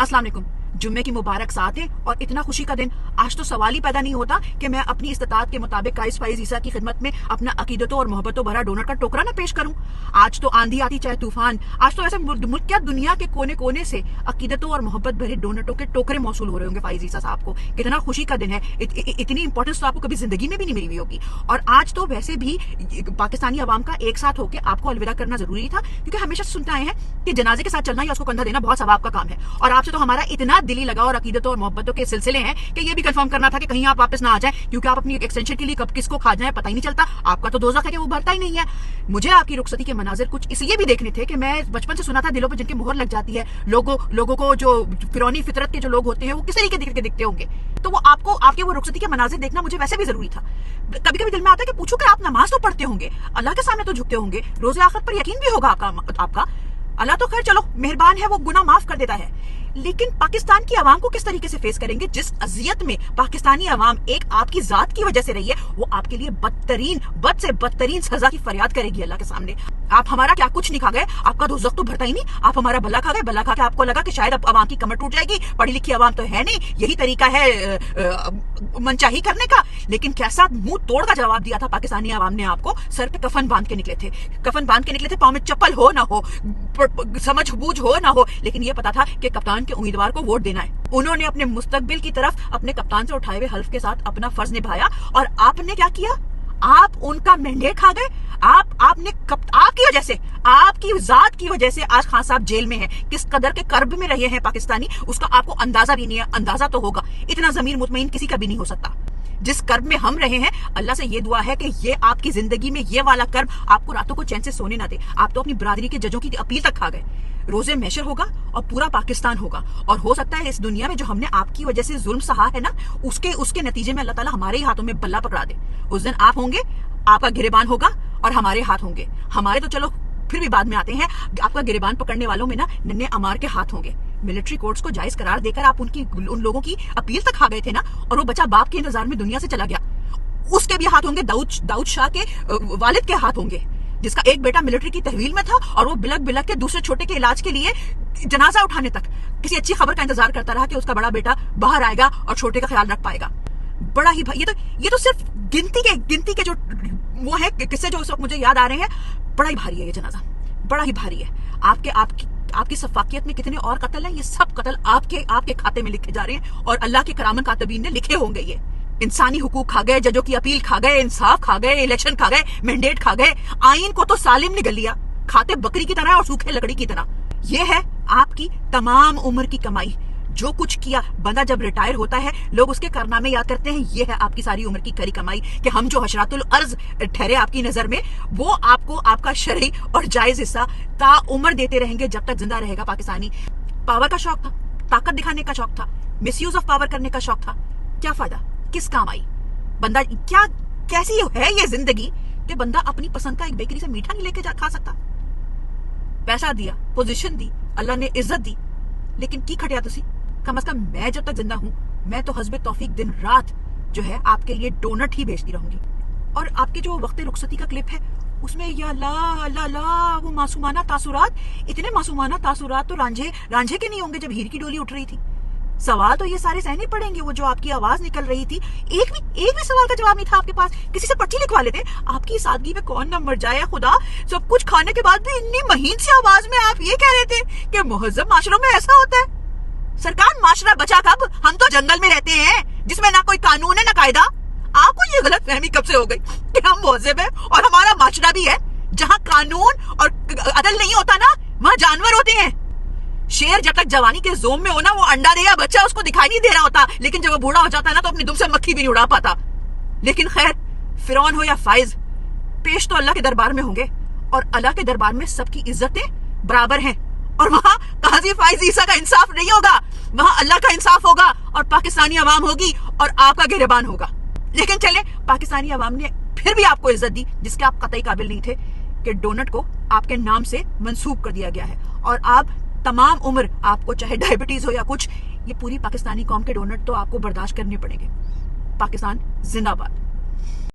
अस्सलाम वालेकुम। जुम्मे की मुबारक साथ है और इतना खुशी का दिन आज तो सवाल ही पैदा नहीं होता कि मैं अपनी इस्तात के मुताबिक काइस फाइज ईसा की खिदमत में अपना अकीदतों और मोहब्बतों भरा डोनर का टोकरा ना पेश करूं। आज तो आंधी आती चाहे तूफान, आज तो ऐसे मुल्क क्या दुनिया के कोने कोने से अकीदतों और मोहब्बत भरे डोनटों के टोकरे मौसूल हो रहे होंगे फाइज ईसा साहब को। कितना खुशी का दिन है। इतनी इंपॉर्टेंस तो आपको कभी जिंदगी में भी नहीं मिली हुई होगी। और आज तो वैसे भी पाकिस्तानी अवाम का एक साथ होकर आपको अलविदा करना जरूरी था, क्योंकि हमेशा सुनते आए हैं कि जनाजे के साथ चलना या उसको कंधा देना बहुत सवाब का काम है। और आपसे तो हमारा इतना दिली लगा और अकीदतों और मोहब्बतों के सिलसिले हैं कि ये भी कंफर्म करना था कि कहीं आप वापस ना आ जाएं, क्योंकि आप अपनी एक्सटेंशन के लिए कब किसको खा जाएं पता ही नहीं चलता। आपका तो दोज़ख है कि वो भरता ही नहीं है। मुझे आपकी रुखसती के मनाजिर कुछ इसलिए भी देखने थे कि मैं बचपन से सुना था दिलों पर जिनकी मोहर लग जाती है, लोगों को जो फिरौनी फितरत के जो लोग होते हैं वो किस तरीके के दिखते होंगे, तो वो आपको आपके वो रुखसती के मनाजिर देखना मुझे वैसे भी जरूरी था। कभी कभी दिल में आता है कि पूछूं कि आप नमाज तो पढ़ते होंगे, अल्लाह के सामने तो झुकते होंगे, रोज़े आखिरत पर यकीन भी होगा आपका। अल्लाह तो खैर चलो मेहरबान है, वो गुनाह माफ कर देता है, लेकिन पाकिस्तान की आवाम को किस तरीके से फेस करेंगे? जिस अजियत में पाकिस्तानी आवाम एक आपकी जात की वजह से रही है, वो आपके लिए बद से बदतरीन सजा की फरियाद करेगी अल्लाह के सामने। आप हमारा क्या कुछ नहीं खा गए, आपका दोज़ख तो भरता ही नहीं। आप हमारा भला खा गए, भला खा के आपको लगा कि शायद अब आवाम की कमर टूट जाएगी, पढ़ी लिखी आवाम तो है नहीं, यही तरीका है मनचाही करने का। लेकिन कैसा मुंह तोड़ का जवाब दिया था पाकिस्तानी आवाम ने आपको। सर पे कफन बांध के निकले थे, पाँव में चप्पल हो ना हो, समझ बूझ हो ना हो, लेकिन ये पता था कि कप्तान के उम्मीदवार को वोट देना है। उन्होंने अपने मुस्तकबिल की तरफ अपने कप्तान से उठाए हुए हल्फ के साथ अपना फर्ज निभाया, और आपने क्या किया? आप उनका मैंडेट खा गए। आपकी वजह से, आपकी जात की वजह से आज खान साहब जेल में हैं। किस कदर के कर्ब में रहे हैं पाकिस्तानी, उसका आपको अंदाजा भी नहीं है। अंदाजा तो होगा, इतना ज़मीर मुतमईन किसी का भी नहीं हो सकता। जिस कर्ब में हम रहे हैं, अल्लाह से ये दुआ है कि ये आपकी जिंदगी में ये वाला कर्ब आपको रातों को चैन से सोने ना दे। आप तो अपनी बरादरी के जजों की अपील तक खा गए। रोजे मैशर होगा और पूरा पाकिस्तान होगा, और हो सकता है इस दुनिया में जो हमने आपकी वजह से जुल्म सहा है ना, उसके नतीजे में अल्लाह ताला हमारे ही हाथों में बल्ला पकड़ा दे। उस दिन आप होंगे, आपका गिरेबान होगा, और हमारे हाथ होंगे। हमारे तो चलो फिर भी बाद में आते हैं, आपका गिरेबान पकड़ने वालों में ना नन्हे अमार के हाथ होंगे। मिलिट्री कोर्ट्स को जायज करार देकर आप उन लोगों की अपील तक खा गए थे ना, और वो बच्चा बाप के इंतजार में दुनिया से चला गया। उसके भी हाथ होंगे, दाऊद शाह के वालिद के हाथ होंगे, जिसका एक बेटा मिलिट्री की तहवील में था, और वो बिलक के दूसरे छोटे के इलाज के लिए जनाजा उठाने तक किसी अच्छी खबर का इंतजार करता रहा कि उसका बड़ा बेटा बाहर आएगा और छोटे का ख्याल रख पाएगा। बड़ा ही भाई, ये तो सिर्फ गिनती के जो वो है किस्से जो उस वक्त मुझे याद आ रहे हैं। बड़ा ही भारी है ये जनाजा, बड़ा ही भारी है। आपकी सफाकियत में कितने और कत्ल हैं, ये सब कत्ल आपके खाते में लिखे जा रहे हैं, और अल्लाह के करामन कातबीन ने लिखे होंगे। ये इंसानी हुकूक खा गए, जजों की अपील खा गए, इंसाफ खा गए, इलेक्शन खा गए, मैंडेट खा गए, आइन को तो सालिम निगल लिया, खाते बकरी की तरह और सूखे लकड़ी की तरह। ये है आपकी तमाम उम्र की कमाई। जो कुछ किया, बंदा जब रिटायर होता है लोग उसके कारनामे याद करते हैं। ये है आपकी सारी उम्र की करी कमाई, कि हम जो हशरातुल अर्ज ठहरे आपकी नजर में, वो आपको आपका शरई और जायज हिस्सा ताउम्र देते रहेंगे जब तक जिंदा रहेगा पाकिस्तानी। पावर का शौक था, ताकत दिखाने का शौक था, मिसयूज ऑफ पावर करने का शौक था। क्या फायदा, किस काम आई? बंदा कैसी है ये जिंदगी कि बंदा अपनी पसंद का एक बेकरी से मीठा नहीं लेके खा सकता। पैसा दिया, पोजीशन दी, अल्लाह ने इज्जत दी, लेकिन की खटिया तुसी? कम से कम मैं जब तक जिंदा हूं, मैं तो हस्बे तौफीक दिन रात जो है आपके लिए डोनट ही भेजती रहूंगी। और आपके जो वक्त रुखसती का क्लिप है, उसमें या अल्लाह वो मासूमाना तासुरात, इतने मासूमाना तासुरात तो रांझे के नहीं होंगे जब हीर की डोली उठ रही थी। सवाल तो ये सारे सहने पड़ेंगे। वो जो आपकी आवाज निकल रही थी, एक भी सवाल का जवाब नहीं था आपके पास। किसी से पर्ची लिखवा लेते। आपकी सादगी में कौन न मर जाए खुदा। सब कुछ खाने के बाद भी इतनी महीन सी आवाज में आप ये कह रहे थे कि मुहज्जम माशरों में ऐसा होता है। सरकार, माशरा बचा कब? हम तो जंगल में रहते हैं जिसमें ना कोई कानून है ना कायदा। आपको ये गलत फहमी कब से हो गई कि हम मुहज्जम है और हमारा माशरा भी है? जहाँ कानून और अदल नहीं होता ना, वहाँ जानवर होते हैं। शेर जब तक जवानी के जोम में हो ना, वो अंडा दे या बच्चा उसको दिखाई नहीं दे रहा होता, लेकिन जब वो बूढ़ा हो जाता है ना, तो अपनी दुम से मक्खी भी नहीं उड़ा पाता। लेकिन खैर, फिरौन हो या फाइज, पेश तो अल्लाह के दरबार में होंगे, और अल्लाह के दरबार में सबकी इज्जतें बराबर हैं। और वहां काजी फाइज ईसा का इंसाफ नहीं होगा, वहां अल्लाह का इंसाफ होगा, और पाकिस्तानी अवाम होगी, और आपका गिरेबान होगा। लेकिन चले, पाकिस्तानी अवाम ने फिर भी आपको इज्जत दी, जिसके आप कतई काबिल नहीं थे, कि डोनट को आपके नाम से मंसूब कर दिया गया है। और आप तमाम उम्र, आपको चाहे डायबिटीज हो या कुछ, ये पूरी पाकिस्तानी कौम के डोनट तो आपको बर्दाश्त करने पड़ेंगे। पाकिस्तान जिंदाबाद।